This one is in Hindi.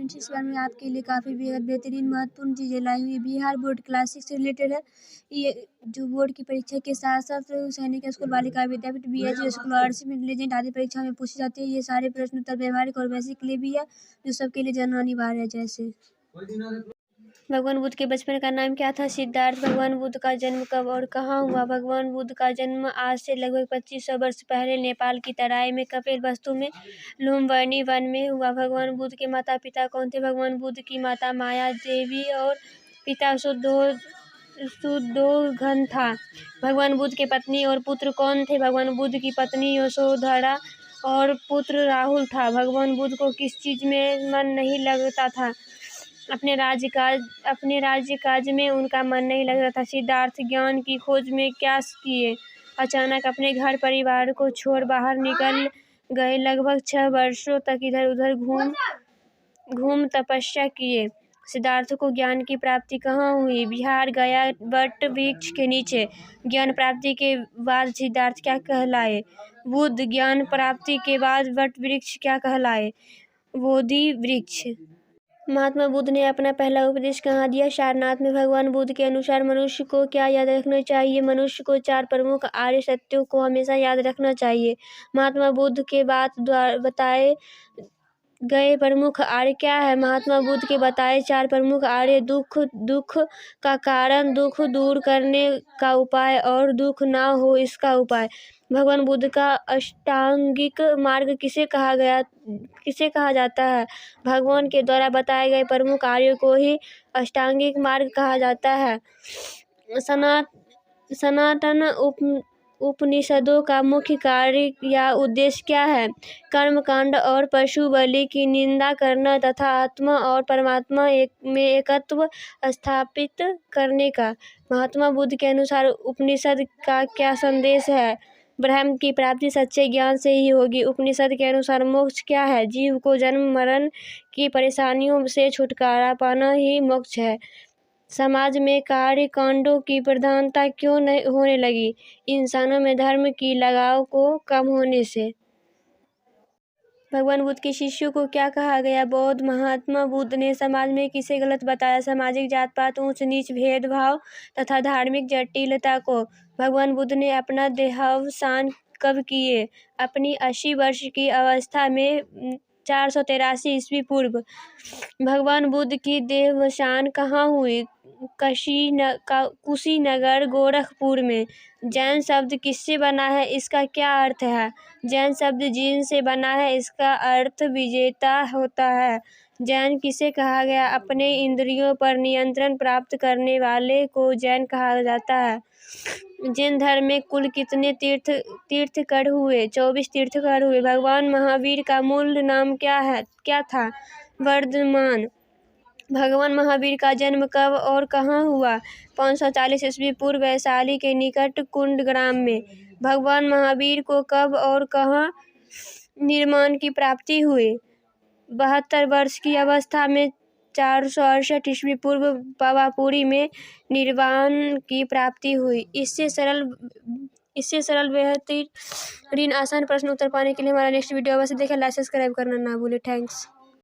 फ्रेंड्स, इस बार मैं आपके लिए काफ़ी बेहद बेहतरीन महत्वपूर्ण चीज़ें लाई हुई। बिहार बोर्ड क्लासिक से रिलेटेड है। ये जो बोर्ड की परीक्षा के साथ साथ सैनिक स्कूल बालिका विद्यापीठ BH स्कॉलरशिप इंटेलिजेंट आदि परीक्षा में पूछी जाती है। ये सारे प्रश्न उत्तर व्यवहारिक और बेसिक के लिए भी है, जो सबके लिए जानना अनिवार्य है। जैसे भगवान बुद्ध के बचपन का नाम क्या था? सिद्धार्थ। भगवान बुद्ध का जन्म कब और कहाँ हुआ? भगवान बुद्ध का जन्म आज से लगभग 2500 वर्ष पहले नेपाल की तराई में कपिल वस्तु में लुम्बिनी वन में हुआ। भगवान बुद्ध के माता पिता कौन थे? भगवान बुद्ध की माता माया देवी और पिता शुद्धोधन था। भगवान बुद्ध के पत्नी और पुत्र कौन थे? भगवान बुद्ध की पत्नी यशोधरा और पुत्र राहुल था। भगवान बुद्ध को किस चीज में मन नहीं लगता था? अपने राज्य काज में उनका मन नहीं लगता था। सिद्धार्थ ज्ञान की खोज में क्या किए? अचानक अपने घर परिवार को छोड़ बाहर निकल गए। लगभग 6 वर्षों तक इधर उधर घूम तपस्या किए। सिद्धार्थ को ज्ञान की प्राप्ति कहाँ हुई? बिहार गया वट वृक्ष के नीचे। ज्ञान प्राप्ति के बाद सिद्धार्थ क्या कहलाए? बुद्ध। ज्ञान प्राप्ति के बाद वट वृक्ष क्या कहलाए? बोधि वृक्ष। महात्मा बुद्ध ने अपना पहला उपदेश कहाँ दिया? सारनाथ में। भगवान बुद्ध के अनुसार मनुष्य को क्या याद रखना चाहिए? मनुष्य को 4 प्रमुख आर्य सत्यों को हमेशा याद रखना चाहिए। महात्मा बुद्ध के बताए गए प्रमुख आर्य क्या है? महात्मा बुद्ध के बताए 4 प्रमुख आर्य दुख का कारण, दुख दूर करने का उपाय और दुख ना हो इसका उपाय। भगवान बुद्ध का अष्टांगिक मार्ग किसे कहा जाता है? भगवान के द्वारा बताए गए प्रमुख आर्यों को ही अष्टांगिक मार्ग कहा जाता है। सनातन उपनिषदों का मुख्य कार्य या उद्देश्य क्या है? कर्मकांड और पशु बलि की निंदा करना तथा आत्मा और परमात्मा में एकत्व स्थापित करने का। महात्मा बुद्ध के अनुसार उपनिषद का क्या संदेश है? ब्रह्म की प्राप्ति सच्चे ज्ञान से ही होगी। उपनिषद के अनुसार मोक्ष क्या है? जीव को जन्म मरण की परेशानियों से छुटकारा पाना ही मोक्ष है। समाज में कार्य कांडों की प्रधानता क्यों नहीं होने लगी? इंसानों में धर्म की लगाव को कम होने से। भगवान बुद्ध के शिष्यों को क्या कहा गया? बौद्ध। महात्मा बुद्ध ने समाज में किसे गलत बताया? सामाजिक जात पात, ऊंच नीच, भेदभाव तथा धार्मिक जटिलता को। भगवान बुद्ध ने अपना देहावसान कब किए? अपनी 80 वर्ष की अवस्था में 483 ईस्वी पूर्व। भगवान बुद्ध की देहावसान कहाँ हुई? कुशीनगर, गोरखपुर में। जैन शब्द किससे बना है? इसका क्या अर्थ है? जैन शब्द जीन से बना है, इसका अर्थ विजेता होता है। जैन किसे कहा गया? अपने इंद्रियों पर नियंत्रण प्राप्त करने वाले को जैन कहा जाता है। जैन धर्म में कुल कितने तीर्थंकर हुए? 24 तीर्थंकर हुए। भगवान महावीर का मूल नाम क्या था? वर्धमान। भगवान महावीर का जन्म कब और कहाँ हुआ? 540 ईस्वी पूर्व वैशाली के निकट कुंडग्राम में। भगवान महावीर को कब और कहाँ निर्वाण की प्राप्ति हुई? 72 वर्ष की अवस्था में 468 ईस्वी पूर्व पावापुरी में निर्वाण की प्राप्ति हुई। इससे सरल बेहतरीन आसान प्रश्न उत्तर पाने के लिए हमारा नेक्स्ट वीडियो अवश्य देखें। लाइक सब्सक्राइब करना ना भूलें। थैंक्स।